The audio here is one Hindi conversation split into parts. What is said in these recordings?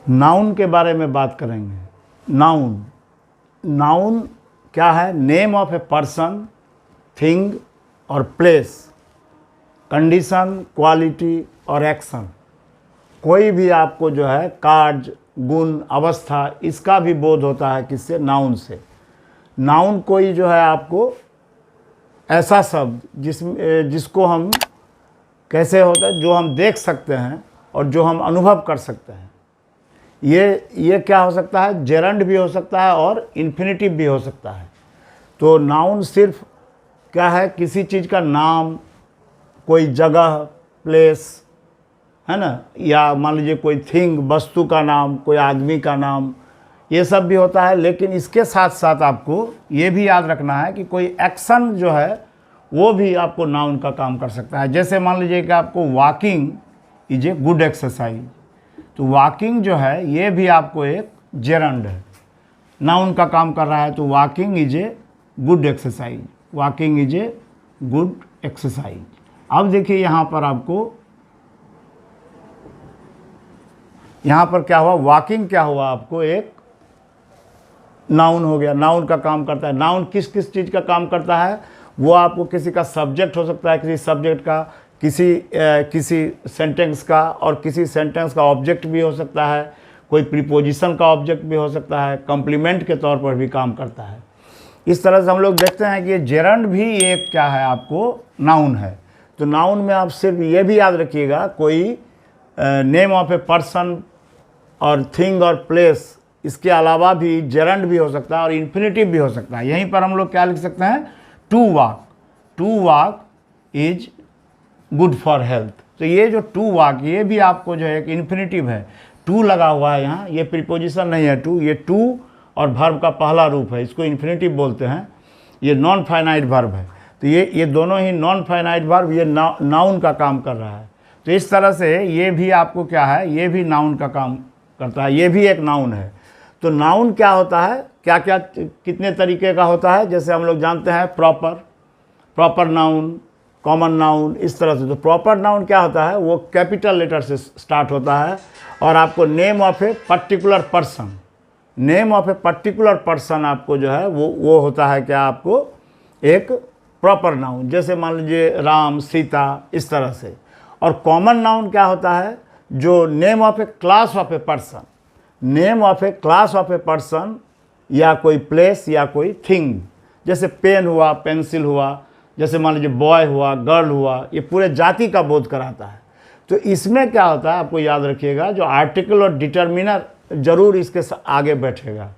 नाउन के बारे में बात करेंगे। नाउन, नाउन क्या है? Name of a person, thing और प्लेस, कंडीशन, क्वालिटी और एक्शन। कोई भी आपको जो है कार्य, गुण, अवस्था, इसका भी बोध होता है किससे? नाउन से। नाउन कोई जो है आपको ऐसा शब्द जिसको हम कैसे होता है, जो हम देख सकते हैं और जो हम अनुभव कर सकते हैं। ये क्या हो सकता है? जेरंड भी हो सकता है और इन्फिनिटिव भी हो सकता है। तो नाउन सिर्फ क्या है? किसी चीज़ का नाम, कोई जगह, प्लेस, है ना, या मान लीजिए कोई थिंग, वस्तु का नाम, कोई आदमी का नाम, ये सब भी होता है। लेकिन इसके साथ साथ आपको ये भी याद रखना है कि कोई एक्शन जो है वो भी आपको नाउन का काम कर सकता है। जैसे मान लीजिए कि आपको walking is a good exercise, तो वॉकिंग जो है ये भी आपको एक जेरंड है, नाउन का काम कर रहा है। तो walking is a good exercise, walking is a good exercise. अब देखिए यहाँ पर आपको, यहाँ पर क्या हुआ? वॉकिंग क्या हुआ? आपको एक नाउन हो गया, नाउन का काम करता है। नाउन किस किस चीज़ का काम करता है? वो आपको किसी का सब्जेक्ट हो सकता है, किसी सब्जेक्ट का, किसी सेंटेंस का, और किसी सेंटेंस का ऑब्जेक्ट भी हो सकता है, कोई प्रीपोजिशन का ऑब्जेक्ट भी हो सकता है, कॉम्प्लीमेंट के तौर पर भी काम करता है। इस तरह से हम लोग देखते हैं कि ये जेरंड भी एक क्या है? आपको नाउन है। तो नाउन में आप सिर्फ ये भी याद रखिएगा, कोई नेम ऑफ ए पर्सन और थिंग और प्लेस, इसके अलावा भी जेरंड भी हो सकता है और इन्फिनिटिव भी हो सकता है। यहीं पर हम लोग क्या लिख सकते हैं? To walk, to walk is good for health. तो ये जो टू वॉक, ये भी आपको जो है एक इन्फिनिटिव है, टू लगा हुआ है यहाँ, ये प्रीपोजिशन नहीं है टू, ये टू और वर्ब का पहला रूप है, इसको इन्फिनिटिव बोलते हैं। ये नॉन फाइनाइट वर्ब है। तो ये दोनों ही नॉन फाइनाइट वर्ब, ये नाउन का काम कर रहा है। तो इस तरह से ये भी आपको क्या है? ये भी नाउन का काम करता है, ये भी एक नाउन है। तो नाउन क्या होता है? क्या क्या कितने तरीके का होता है? जैसे हम लोग जानते हैं प्रॉपर नाउन, कॉमन नाउन, इस तरह से। तो प्रॉपर नाउन क्या होता है? वो कैपिटल लेटर से स्टार्ट होता है और आपको name of a particular person, name of a particular person आपको जो है वो होता है क्या? आपको एक प्रॉपर नाउन। जैसे मान लीजिए राम, सीता, इस तरह से। और कॉमन नाउन क्या होता है? जो name of A class of a person, name of A class of a person, या कोई प्लेस या कोई थिंग। जैसे पेन हुआ, पेंसिल हुआ, जैसे मान लीजिए बॉय हुआ, गर्ल हुआ, ये पूरे जाति का बोध कराता है। तो इसमें क्या होता है? आपको याद रखिएगा, जो आर्टिकल और डिटर्मिनर जरूर इसके आगे बैठेगा।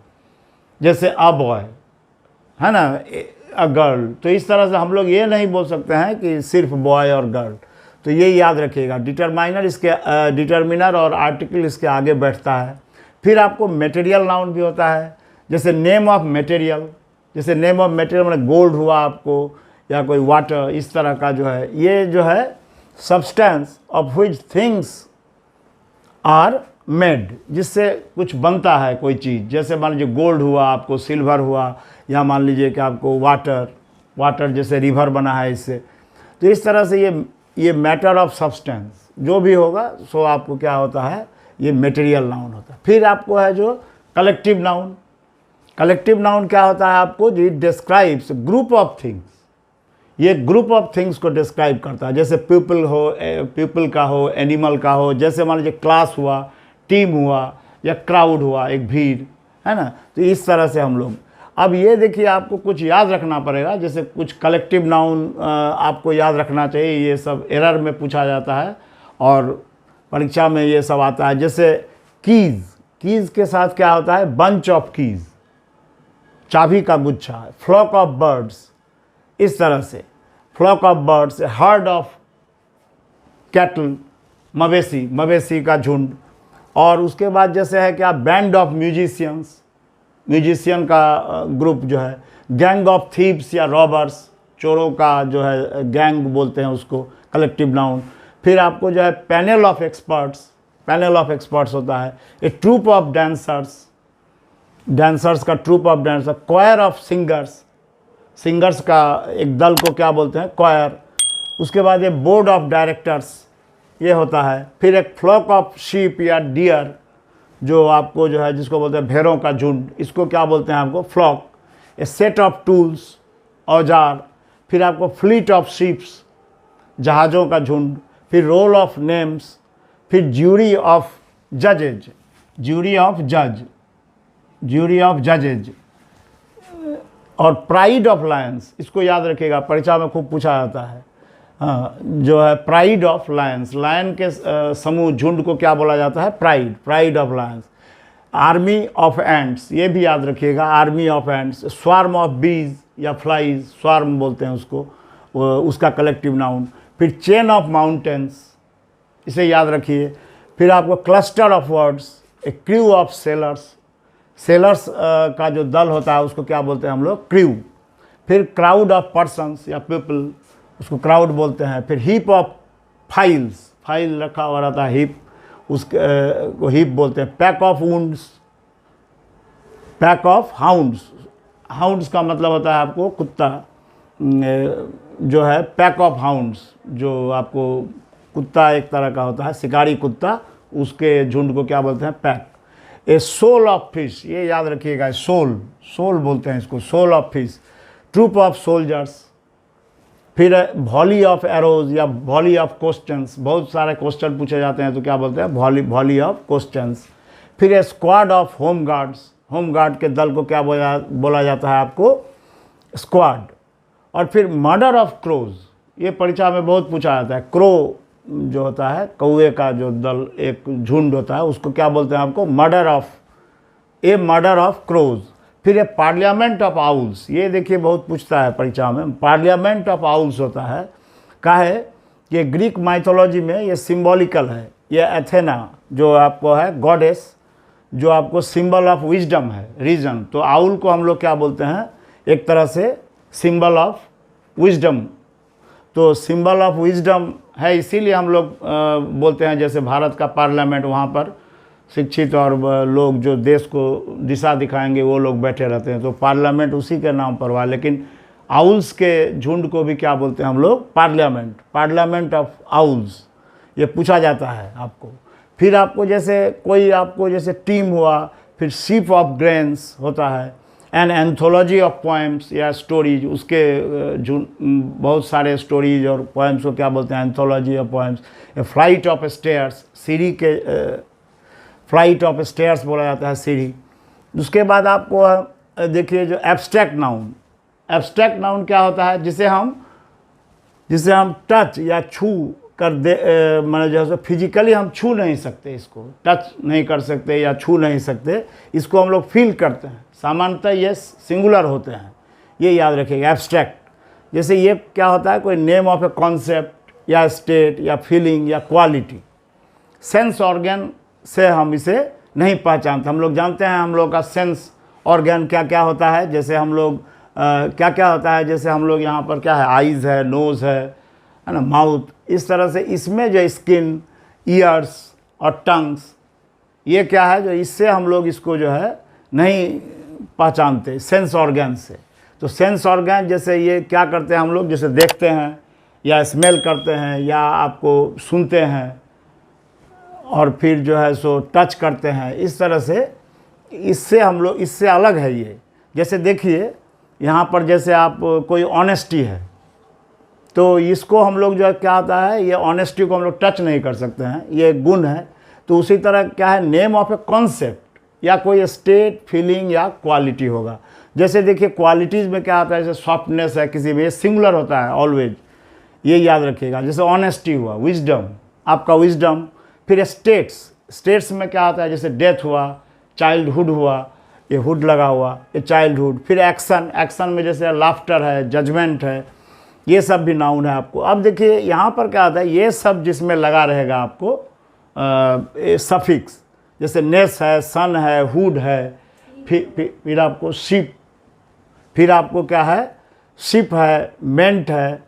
जैसे अ बॉय है ना, अ गर्ल। तो इस तरह से हम लोग ये नहीं बोल सकते हैं कि सिर्फ बॉय और गर्ल। तो ये याद रखिएगा, डिटर्मिनर और आर्टिकल इसके आगे बैठता है। फिर आपको मटेरियल नाउन भी होता है। जैसे नेम ऑफ मटेरियल, जैसे नेम ऑफ मटेरियल मैंने गोल्ड हुआ आपको, या कोई वाटर, इस तरह का जो है, ये जो है substance of which things are made, जिससे कुछ बनता है कोई चीज़। जैसे मान लीजिए गोल्ड हुआ आपको, सिल्वर हुआ, या मान लीजिए कि आपको वाटर जैसे रिवर बना है इससे। तो इस तरह से ये मैटर ऑफ सब्सटेंस जो भी होगा, सो आपको क्या होता है? ये मटेरियल नाउन होता है। फिर आपको है जो कलेक्टिव नाउन। कलेक्टिव नाउन क्या होता है? आपको जो डिस्क्राइब्स ग्रुप ऑफ थिंग्स, ये ग्रुप ऑफ थिंग्स को डिस्क्राइब करता है। जैसे पीपल का हो, एनिमल का हो। जैसे मान लीजिए क्लास हुआ, टीम हुआ, या क्राउड हुआ, एक भीड़, है ना। तो इस तरह से हम लोग, अब ये देखिए आपको कुछ याद रखना पड़ेगा। जैसे कुछ कलेक्टिव नाउन आपको याद रखना चाहिए, ये सब एरर में पूछा जाता है और परीक्षा में ये सब आता है। जैसे कीज़ के साथ क्या होता है? बंच ऑफ कीज़, चाबी का गुच्छा। फ्लॉक ऑफ बर्ड्स, इस तरह से flock of birds, herd of cattle, मवेशी का झुंड। और उसके बाद जैसे है क्या? बैंड ऑफ म्यूजिशियन का ग्रुप जो है। गैंग ऑफ थीव्स या रॉबर्स, चोरों का जो है गैंग बोलते हैं उसको, कलेक्टिव नाउन। फिर आपको जो है पैनल ऑफ एक्सपर्ट्स होता है। ए ट्रूप ऑफ डांसर्स का troupe of dancer. Choir of singers का एक दल को क्या बोलते हैं? क्वायर। उसके बाद ये बोर्ड ऑफ डायरेक्टर्स, ये होता है। फिर एक फ्लॉक ऑफ शीप या डियर, जो आपको जो है जिसको बोलते हैं भेड़ों का झुंड, इसको क्या बोलते हैं आपको flock. A set of tools, औजार। फिर आपको फ्लीट ऑफ शिप्स, जहाज़ों का झुंड। फिर रोल ऑफ नेम्स। फिर ज्यूरी ऑफ जजेज, ज्यूरी ऑफ जज, ज्यूरी ऑफ जजेज। और प्राइड ऑफ लायंस, इसको याद रखिएगा, परीक्षा में खूब पूछा जाता है। हाँ, जो है प्राइड ऑफ लायंस, लायन के समूह झुंड को क्या बोला जाता है? Pride, pride of Lions. Army of ants, ये भी याद रखिएगा, army of ants. Swarm of बीज या फ्लाइज, स्वार्म बोलते हैं उसको, उसका कलेक्टिव नाउन। फिर चेन ऑफ माउंटेन्स, इसे याद रखिए। फिर आपको cluster of words, A crew of sellers, sellers का जो दल होता है उसको क्या बोलते हैं हम लोग? क्रू। फिर क्राउड ऑफ पर्सन्स या पीपल, उसको क्राउड बोलते हैं। फिर हीप ऑफ फाइल्स, फाइल रखा हुआ रहता है हीप, उसको हीप बोलते हैं। Pack of wounds, pack of hounds, hounds का मतलब होता है आपको कुत्ता, जो है पैक ऑफ हाउंड्स, जो आपको कुत्ता एक तरह का होता है, शिकारी कुत्ता, उसके झुंड को क्या बोलते हैं? Pack. A shoal of fish, ये याद रखिएगा, सोल, सोल बोलते हैं इसको, shoal of fish. Troop of soldiers. फिर वॉली ऑफ एरोज या वॉली ऑफ क्वेश्चंस, बहुत सारे क्वेश्चन पूछे जाते हैं तो क्या बोलते हैं? Volley of questions. फिर a squad of home guards, home guard के दल को क्या बोला जाता है आपको? स्क्वाड। और फिर मर्डर ऑफ क्रोज, ये परीक्षा में बहुत पूछा जाता है। क्रो जो होता है, कौवे का जो दल, एक झुंड होता है, उसको क्या बोलते हैं आपको? Murder of, a murder of crows. फिर ये पार्लियामेंट ऑफ आउल्स, ये देखिए बहुत पूछता है परीक्षा में, पार्लियामेंट ऑफ आउल्स होता है, का है ये ग्रीक माइथोलॉजी में ये सिंबॉलिकल है। ये एथेना जो आपको है गॉडेस, जो आपको सिंबल ऑफ विजडम है, रीजन, तो आउल को हम लोग क्या बोलते हैं? एक तरह से सिंबल ऑफ विजडम। तो सिंबल ऑफ विजडम है, इसीलिए हम लोग बोलते हैं, जैसे भारत का पार्लियामेंट, वहाँ पर शिक्षित और लोग जो देश को दिशा दिखाएंगे वो लोग बैठे रहते हैं, तो पार्लियामेंट उसी के नाम पर हुआ। लेकिन आउल्स के झुंड को भी क्या बोलते हैं हम लोग? पार्लियामेंट, पार्लियामेंट ऑफ आउल्स, ये पूछा जाता है आपको। फिर आपको जैसे कोई आपको जैसे टीम हुआ, फिर शीप ऑफ ग्रेन्स होता है। एन एंथोलॉजी ऑफ पोएम्स या स्टोरीज, उसके बहुत सारे स्टोरीज और पोएम्स को क्या बोलते हैं? Anthology of poems. A flight of stairs, सीढ़ी के फ्लाइट ऑफ स्टेयर्स बोला जाता है, सीढ़ी। उसके बाद आपको देखिए जो एब्स्ट्रैक्ट नाउन, एब्स्ट्रैक्ट नाउन क्या होता है? जिसे हम टच या छू कर दे, मतलब जैसे फिजिकली हम छू नहीं सकते, इसको टच नहीं कर सकते या छू नहीं सकते, इसको हम लोग फील करते हैं। सामान्यतः ये सिंगुलर होते हैं, ये याद रखिएगा। एब्स्ट्रैक्ट, जैसे ये क्या होता है? कोई नेम ऑफ ए कॉन्सेप्ट या स्टेट या फीलिंग या क्वालिटी। सेंस ऑर्गन से हम इसे नहीं पहचानते। हम लोग जानते हैं हम लोग का सेंस ऑर्गन क्या क्या होता है, जैसे हम लोग क्या क्या होता है, जैसे हम लोग यहाँ पर क्या है? आइज़ है, नोज़ है ना, माउथ, इस तरह से। इसमें जो स्किन, ईयर्स और टंग्स, ये क्या है? जो इससे हम लोग इसको जो है नहीं पहचानते, सेंस ऑर्गन से। तो सेंस ऑर्गन जैसे ये क्या करते हैं हम लोग? जैसे देखते हैं या स्मेल करते हैं या आपको सुनते हैं, और फिर जो है सो टच करते हैं, इस तरह से। इससे हम लोग, इससे अलग है ये। जैसे देखिए यहाँ पर, जैसे आप कोई ऑनेस्टी है, तो इसको हम लोग जो है क्या होता है? ये ऑनेस्टी को हम लोग टच नहीं कर सकते हैं, ये गुण है। तो उसी तरह क्या है? नेम ऑफ ए कॉन्सेप्ट या कोई स्टेट, फीलिंग या क्वालिटी होगा। जैसे देखिए क्वालिटीज़ में क्या होता है? जैसे सॉफ्टनेस है किसी में, ये सिंगुलर होता है ऑलवेज, ये याद रखिएगा। जैसे ऑनेस्टी हुआ, विजडम, आपका विजडम। फिर स्टेट्स, स्टेट्स में क्या होता है? जैसे डेथ हुआ, चाइल्डहुड हुआ, ये हुड लगा हुआ, ये चाइल्डहुड। फिर एक्शन, एक्शन में जैसे लाफ्टर है, जजमेंट है, ये सब भी नाउन है आपको। अब देखिए यहाँ पर क्या होता है? ये सब जिसमें लगा रहेगा आपको सफिक्स, जैसे नेस है, सन है, हुड है, फिर आपको शिप, फिर आपको क्या है? शिप है, मेंट है,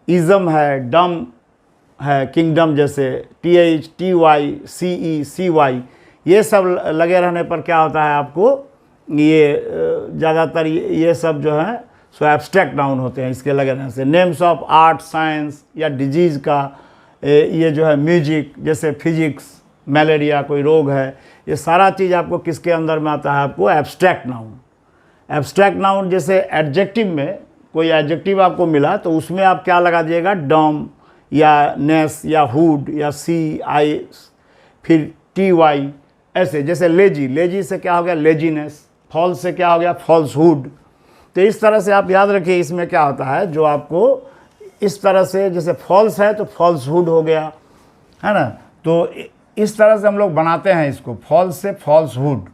इज़म है, डम है, किंगडम, जैसे THTYCECY, ये सब लगे रहने पर क्या होता है आपको? ये ज़्यादातर ये सब जो है सो एब्स्ट्रैक्ट नाउन होते हैं इसके लगे रहने से। नेम्स ऑफ आर्ट, साइंस या डिजीज़ का, ये जो है म्यूजिक, जैसे फिजिक्स, मलेरिया कोई रोग है, ये सारा चीज़ आपको किसके अंदर में आता है, आपको एब्स्ट्रैक्ट नाउन। एब्स्ट्रैक्ट नाउन जैसे एडजेक्टिव में कोई एडजेक्टिव आपको मिला तो उसमें आप क्या लगा दिएगा, डम या नेस या हुड या सी आई फिर टी वाई, ऐसे। जैसे लेजी, लेजी से क्या हो गया लेजीनेस, फॉल्स से क्या हो गया फॉल्सहुड। तो इस तरह से आप याद रखिए इसमें क्या होता है, जो आपको इस तरह से, जैसे फॉल्स है तो फॉल्सहुड हो गया, है ना। तो इस तरह से हम लोग बनाते हैं इसको, फॉल्स से फॉल्सहुड।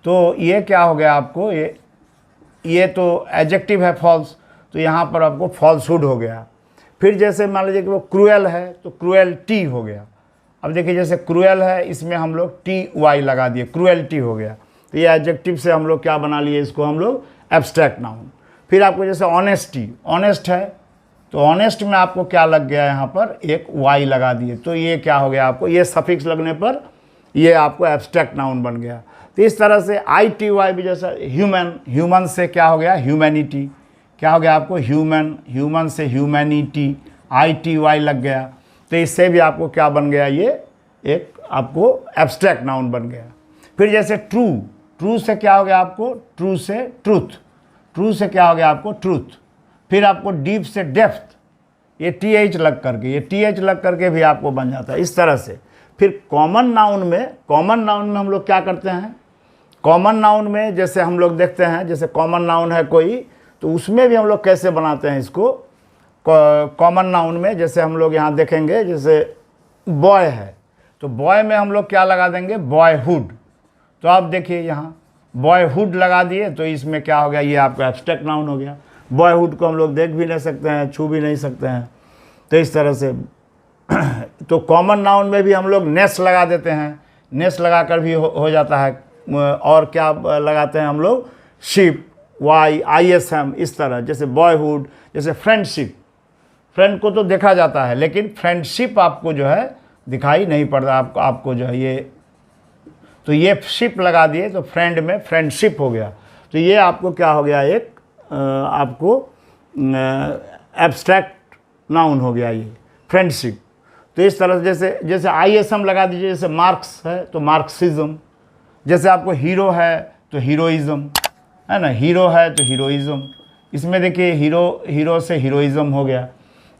तो ये क्या हो गया आपको, ये तो एडजेक्टिव है फॉल्स, तो यहाँ पर आपको फॉल्सहुड हो गया। फिर जैसे मान लीजिए कि वो क्रूएल है तो क्रूएल्टी हो गया। अब देखिए जैसे क्रूएल है, इसमें हम लोग टी वाई लगा दिए, क्रूएल्टी हो गया। तो ये एडजेक्टिव से हम लोग क्या बना लिए, इसको हम लोग एब्स्ट्रैक्ट नाउन। फिर आपको जैसे ऑनेस्टी, ऑनेस्ट है तो ऑनेस्ट में आपको क्या लग गया, यहाँ पर एक वाई लगा दिए, तो ये क्या हो गया आपको, ये सफिक्स लगने पर ये आपको एब्स्ट्रैक्ट नाउन बन गया। तो इस तरह से आई टी वाई भी, जैसा ह्यूमन, ह्यूमन से क्या हो गया ह्यूमैनिटी, क्या हो गया आपको ह्यूमन, ह्यूमन से ह्यूमैनिटी, आई टी वाई लग गया। तो इससे भी आपको क्या बन गया, ये एक आपको एब्स्ट्रैक्ट नाउन बन गया। फिर जैसे ट्रू, ट्रू से क्या हो गया आपको, ट्रू से ट्रूथ, ट्रू से क्या हो गया आपको ट्रूथ। फिर आपको डीप से डेप्थ, ये टी एच लग करके, ये टी एच लग करके भी आपको बन जाता है इस तरह से। फिर कॉमन नाउन में, कॉमन नाउन में हम लोग क्या करते हैं, कॉमन नाउन में जैसे हम लोग देखते हैं, जैसे कॉमन नाउन है कोई, तो उसमें भी हम लोग कैसे बनाते हैं इसको, कॉमन नाउन में जैसे हम लोग यहाँ देखेंगे, जैसे बॉय है तो बॉय में हम लोग क्या लगा देंगे, बॉयहुड। तो आप देखिए यहाँ बॉयहुड लगा दिए तो इसमें क्या हो गया, ये आपका एब्स्ट्रैक्ट नाउन हो गया। बॉयहुड को हम लोग देख भी नहीं सकते हैं, छू भी नहीं सकते हैं, तो इस तरह से। तो कॉमन नाउन में भी हम लोग नेस लगा देते हैं, नेस लगा कर भी हो जाता है। और क्या लगाते हैं हम लोग, ship, Y I S M, इस तरह। जैसे बॉयहुड, जैसे फ्रेंडशिप, फ्रेंड को तो देखा जाता है लेकिन फ्रेंडशिप आपको जो है दिखाई नहीं पड़ता, आपको जो है ये, तो ये शिप लगा दिए तो फ्रेंड में फ्रेंडशिप हो गया। तो ये आपको क्या हो गया, एक आपको एब्स्ट्रैक्ट नाउन हो गया ये फ्रेंडशिप। तो इस तरह से जैसे जैसे आई एस एम लगा दीजिए, जैसे मार्क्स है तो मार्क्सिज्म, जैसे आपको हीरो है तो हीरोइज़म, है ना, हीरो है तो हीरोइज़म। इसमें देखिए हीरो, हीरो से हीरोइज़म हो गया।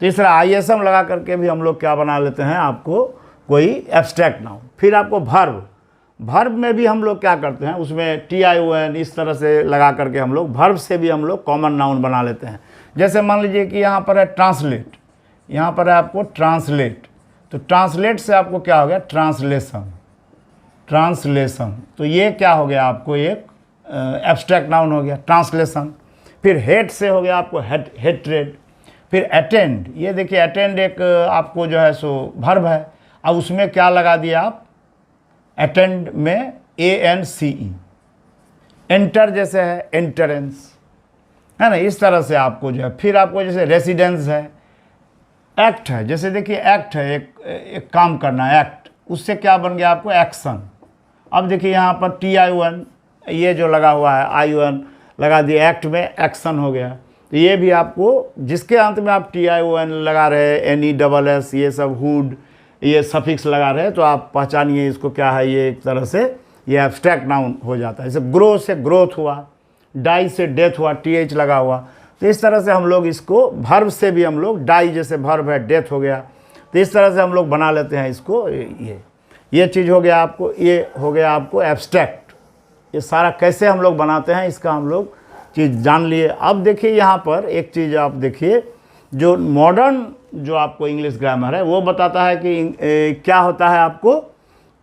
तो इस तरह आई एस एम लगा करके भी हम लोग क्या बना लेते हैं, आपको कोई एब्स्ट्रैक्ट नाउन। फिर आपको वर्ब, वर्ब में भी हम लोग क्या करते हैं, उसमें टी आई ओ एन इस तरह से लगा करके हम लोग वर्ब से भी हम लोग कॉमन नाउन बना लेते हैं। जैसे मान लीजिए कि यहाँ पर है ट्रांसलेट, यहाँ पर है आपको ट्रांसलेट, तो ट्रांसलेट से आपको क्या हो गया, ट्रांसलेशन, ट्रांसलेशन। तो ये क्या हो गया आपको, एक एब्स्ट्रैक्ट नाउन हो गया ट्रांसलेशन। फिर हेट से हो गया आपको हेट्रेड। फिर अटेंड, ये देखिए अटेंड एक आपको जो है सो वर्ब है। अब उसमें क्या लगा दिया आप, अटेंड में ANCE, एंटर जैसे है एंट्रेंस, है ना, इस तरह से आपको जो है। फिर आपको जैसे रेसिडेंस है, एक्ट है, जैसे देखिए एक्ट है एक काम करना, एक्ट, उससे क्या बन गया आपको एक्शन। अब देखिए यहाँ पर TION ये जो लगा हुआ है, ION लगा दिया, एक्ट में एक्शन हो गया। तो ये भी आपको, जिसके अंत में आप TION लगा रहे, NESS ये सब, हुड ये सफिक्स लगा रहे, तो आप पहचानिए इसको क्या है, ये एक तरह से ये एब्स्ट्रैक्ट नाउन हो जाता है। जैसे ग्रो से ग्रोथ हुआ, डाई से डेथ हुआ, TH लगा हुआ। तो इस तरह से हम लोग इसको, वर्ब से भी हम लोग, डाई जैसे वर्ब है, डेथ हो गया, तो इस तरह से हम लोग बना लेते हैं इसको। ये चीज़ हो गया आपको, ये हो गया आपको एब्स्ट्रैक्ट। ये सारा कैसे हम लोग बनाते हैं इसका हम लोग चीज़ जान लिए। अब देखिए यहाँ पर एक चीज़ आप देखिए, जो मॉडर्न जो आपको इंग्लिश ग्रामर है वो बताता है कि क्या होता है, आपको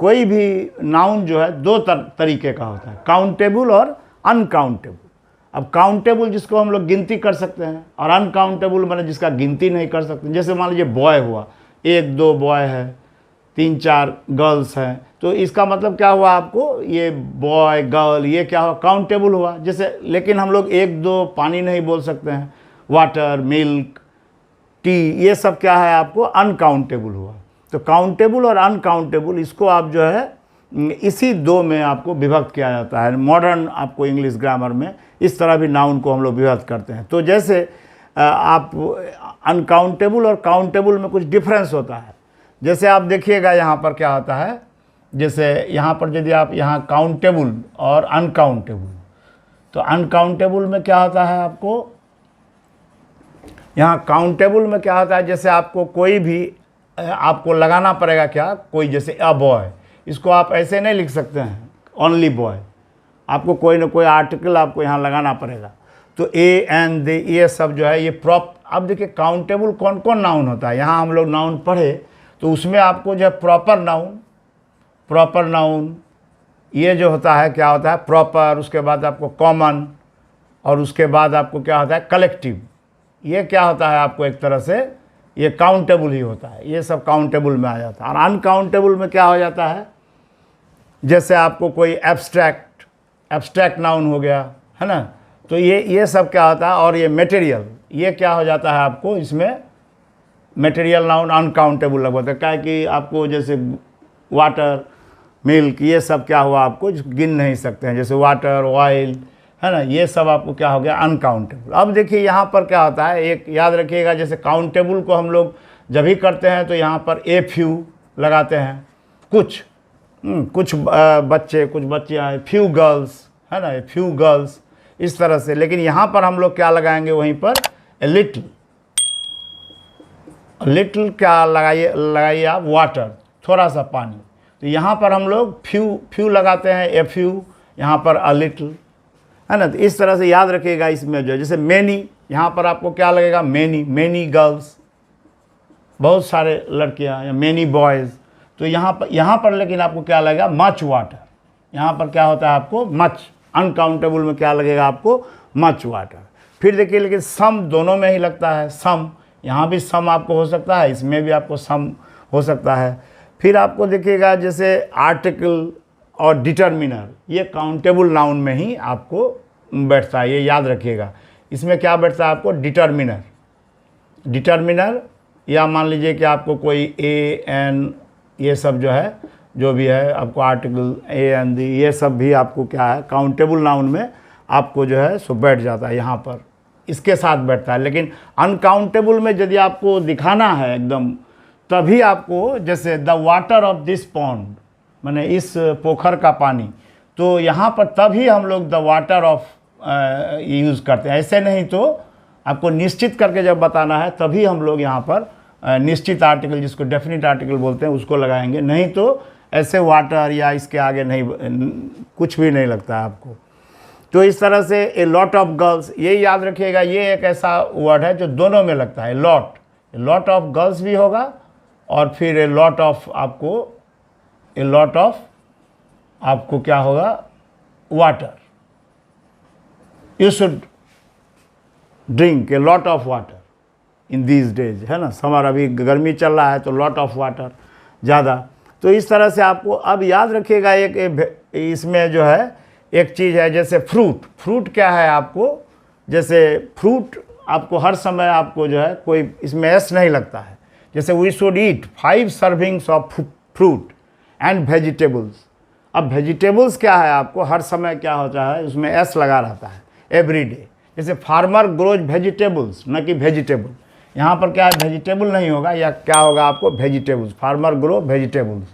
कोई भी नाउन जो है दो तरीके का होता है, काउंटेबल और अनकाउंटेबल। अब काउंटेबल जिसको हम लोग गिनती कर सकते हैं, और अनकाउंटेबल मैंने जिसका गिनती नहीं कर सकते। जैसे मान लीजिए बॉय हुआ, 1-2 बॉय है, 3-4 गर्ल्स हैं, तो इसका मतलब क्या हुआ आपको, ये बॉय गर्ल ये क्या हुआ, काउंटेबल हुआ। जैसे लेकिन हम लोग 1-2 पानी नहीं बोल सकते हैं, वाटर, मिल्क, टी, ये सब क्या है आपको अनकाउंटेबल हुआ। तो काउंटेबल और अनकाउंटेबल इसको आप जो है इसी दो में आपको विभक्त किया जाता है। मॉडर्न आपको इंग्लिश ग्रामर में इस तरह भी नाउन को हम लोग विभक्त करते हैं। तो जैसे आप अनकाउंटेबल और काउंटेबल में कुछ डिफरेंस होता है। जैसे आप देखिएगा यहाँ पर क्या होता है, जैसे यहाँ पर यदि आप यहाँ काउंटेबल और अनकाउंटेबल, तो अनकाउंटेबल में क्या होता है आपको, यहाँ काउंटेबल में क्या होता है, जैसे आपको कोई भी आपको लगाना पड़ेगा क्या, कोई जैसे अ बॉय, इसको आप ऐसे नहीं लिख सकते हैं ओनली बॉय, आपको कोई ना कोई आर्टिकल आपको यहाँ लगाना पड़ेगा। तो ए एन दे ये सब जो है ये अब देखिए काउंटेबल कौन कौन नाउन होता है, यहाँ हम लोग नाउन पढ़े तो उसमें आपको जो है प्रॉपर नाउन ये जो होता है क्या होता है प्रॉपर, उसके बाद आपको कॉमन, और उसके बाद आपको क्या होता है कलेक्टिव। ये क्या होता है आपको एक तरह से ये काउंटेबल ही होता है, ये सब काउंटेबल में आ जाता है। और अनकाउंटेबल में क्या हो जाता है, जैसे आपको कोई एब्स्ट्रैक्ट नाउन हो गया है ना, तो ये सब क्या होता है। और ये मटेरियल, ये क्या हो जाता है आपको, इसमें मटेरियल नाउन अनकाउंटेबल लगवाता है, क्या कि आपको जैसे वाटर मिल्क ये सब क्या हुआ आपको गिन नहीं सकते हैं, जैसे वाटर ऑयल है ना, ये सब आपको क्या हो गया अनकाउंटेबल। अब देखिए यहाँ पर क्या होता है, एक याद रखिएगा, जैसे काउंटेबल को हम लोग जब भी करते हैं तो यहाँ पर ए फ्यू लगाते हैं, कुछ बच्चियाँ हैं, फ्यू गर्ल्स है ना, फ्यू गर्ल्स इस तरह से। लेकिन यहाँ पर हम लोग क्या लगाएंगे, वहीं पर ए लिटिल क्या लगाइए आप, वाटर, थोड़ा सा पानी। तो यहाँ पर हम लोग फ्यू लगाते हैं, ए फ्यू, यहाँ पर अ लिटिल है ना। तो इस तरह से याद रखिएगा। इसमें जो जैसे मैनी, यहाँ पर आपको क्या लगेगा, मैनी गर्ल्स, बहुत सारे लड़कियाँ, या मैनी बॉयज़। तो यहाँ पर लेकिन आपको क्या लगेगा, मच वाटर। यहाँ पर क्या होता है आपको मच, अनकाउंटेबल में क्या लगेगा आपको मच वाटर। फिर देखिए लेकिन सम दोनों में ही लगता है, सम, यहाँ भी सम आपको हो सकता है, इसमें भी आपको सम हो सकता है। फिर आपको देखिएगा जैसे आर्टिकल और डिटर्मिनर, ये काउंटेबल नाउन में ही आपको बैठता है, ये याद रखिएगा। इसमें क्या बैठता है आपको डिटर्मिनर, या मान लीजिए कि आपको कोई ए एन ये सब जो है, जो भी है आपको आर्टिकल ए एन दी, ये सब भी आपको क्या है काउंटेबल नाउन में आपको जो है सो बैठ जाता है, यहाँ पर इसके साथ बैठता है। लेकिन अनकाउंटेबल में यदि आपको दिखाना है एकदम, तभी आपको जैसे the water of this pond, माने इस पोखर का पानी, तो यहाँ पर तभी हम लोग द वाटर ऑफ यूज़ करते हैं। ऐसे नहीं तो आपको निश्चित करके जब बताना है तभी हम लोग यहाँ पर निश्चित आर्टिकल, जिसको डेफिनेट आर्टिकल बोलते हैं, उसको लगाएंगे। नहीं तो ऐसे वाटर या इसके आगे नहीं, कुछ भी नहीं लगता है आपको। तो इस तरह से ए लॉट ऑफ गर्ल्स, ये याद रखिएगा, ये एक ऐसा वर्ड है जो दोनों में लगता है। लॉट ऑफ गर्ल्स भी होगा, और फिर ए लॉट ऑफ आपको क्या होगा water, you should drink a lot of water in these days, है ना। समर, अभी गर्मी चल रहा है तो लॉट ऑफ वाटर ज़्यादा। तो इस तरह से आपको अब याद रखिएगा, एक इसमें जो है एक चीज़ है, जैसे फ्रूट क्या है आपको, जैसे फ्रूट आपको हर समय आपको जो है कोई इसमें एस नहीं लगता है। जैसे we should eat 5 servings of fruit and vegetables. अब वेजिटेबल्स क्या है आपको हर समय क्या होता है, उसमें एस लगा रहता है एवरी डे। जैसे फार्मर ग्रोज वेजिटेबल्स, न कि वेजिटेबल। यहाँ पर क्या है, वेजिटेबल नहीं होगा, या क्या होगा आपको वेजिटेबल्स, फार्मर ग्रो वेजिटेबल्स।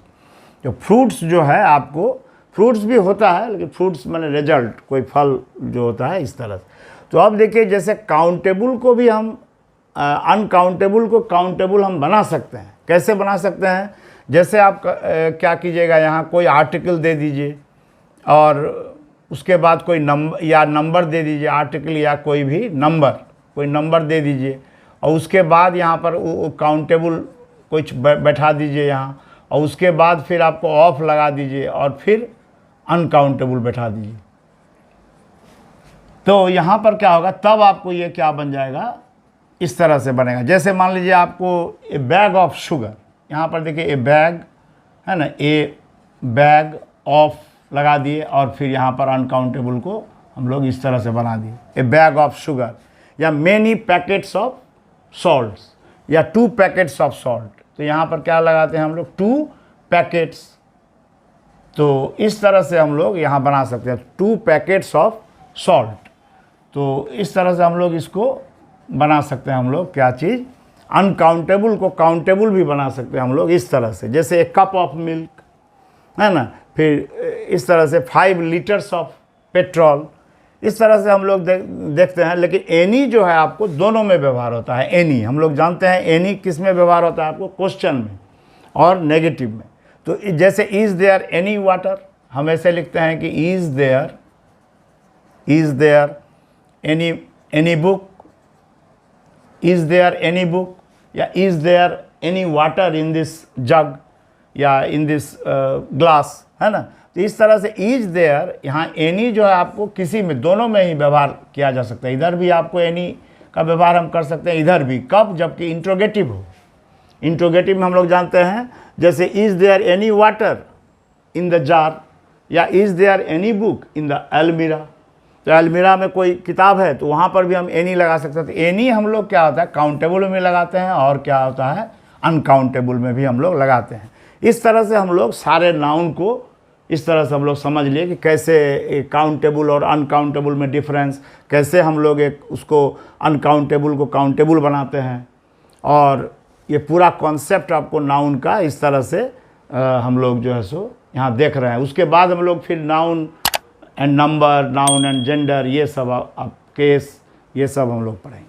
तो फ्रूट्स जो है आपको, फ्रूट्स भी होता है, लेकिन फ्रूट्स माने रिजल्ट, कोई फल जो होता है इस तरह से। तो अब देखिए जैसे काउंटेबल को भी हम अनकाउंटेबल को काउंटेबल हम बना सकते हैं। कैसे बना सकते हैं, जैसे आप क्या कीजिएगा, यहाँ कोई आर्टिकल दे दीजिए, और उसके बाद कोई नंबर दे दीजिए, आर्टिकल या कोई भी कोई नंबर दे दीजिए, और उसके बाद यहाँ पर काउंटेबल कुछ बैठा दीजिए यहाँ, और उसके बाद फिर आपको ऑफ लगा दीजिए, और फिर अनकाउंटेबल बैठा दीजिए। तो यहाँ पर क्या होगा, तब आपको ये क्या बन जाएगा, इस तरह से बनेगा। जैसे मान लीजिए आपको ए बैग ऑफ शुगर, यहाँ पर देखिए ए बैग है ना, ए बैग ऑफ लगा दिए, और फिर यहाँ पर अनकाउंटेबल को हम लोग इस तरह से बना दिए, ए बैग ऑफ शुगर, या मेनी पैकेट्स ऑफ सॉल्ट्स, या 2 पैकेट्स ऑफ सॉल्ट। तो यहाँ पर क्या लगाते हैं हम लोग, 2 पैकेट्स। तो इस तरह से हम लोग यहाँ बना सकते हैं 2 पैकेट्स ऑफ सॉल्ट। तो इस तरह से हम लोग इसको बना सकते हैं, हम लोग क्या चीज़, अनकाउंटेबल को काउंटेबल भी बना सकते हैं हम लोग इस तरह से। जैसे ए कप ऑफ मिल्क, है ना। फिर इस तरह से 5 लीटर्स ऑफ पेट्रोल, इस तरह से हम लोग देखते हैं। लेकिन एनी जो है आपको दोनों में व्यवहार होता है। एनी हम लोग जानते हैं, एनी किस में व्यवहार होता है आपको, क्वेश्चन में और नेगेटिव में। तो जैसे इज़ देयर एनी वाटर, हम ऐसे लिखते हैं कि is there any book, is there any book, या is there any water in this jug या इन दिस ग्लास, है ना। तो इस तरह से इज देयर, यहाँ एनी जो है आपको किसी में, दोनों में ही व्यवहार किया जा सकता है। इधर भी आपको एनी का व्यवहार हम कर सकते हैं, इधर भी। कब? जबकि इंट्रोगेटिव हो। इंट्रोगेटिव में हम लोग जानते हैं, जैसे is there any water in the jar, या is there any book in the अलमीरा। तो अलमीरा में कोई किताब है तो वहाँ पर भी हम एनी लगा सकते हैं। तो एनी हम लोग क्या होता है, काउंटेबल में लगाते हैं, और क्या होता है, अनकाउंटेबल में भी हम लोग लगाते हैं। इस तरह से हम लोग सारे नाउन को इस तरह से हम लोग समझ लिए कि कैसे काउंटेबल और अनकाउंटेबल में डिफरेंस, कैसे हम लोग उसको अनकाउंटेबल को काउंटेबल बनाते हैं। और ये पूरा कॉन्सेप्ट आपको नाउन का इस तरह से हम लोग जो है सो यहाँ देख रहे हैं। उसके बाद हम लोग फिर noun and number, noun and gender, ये सब केस, ये सब हम लोग पढ़ेंगे।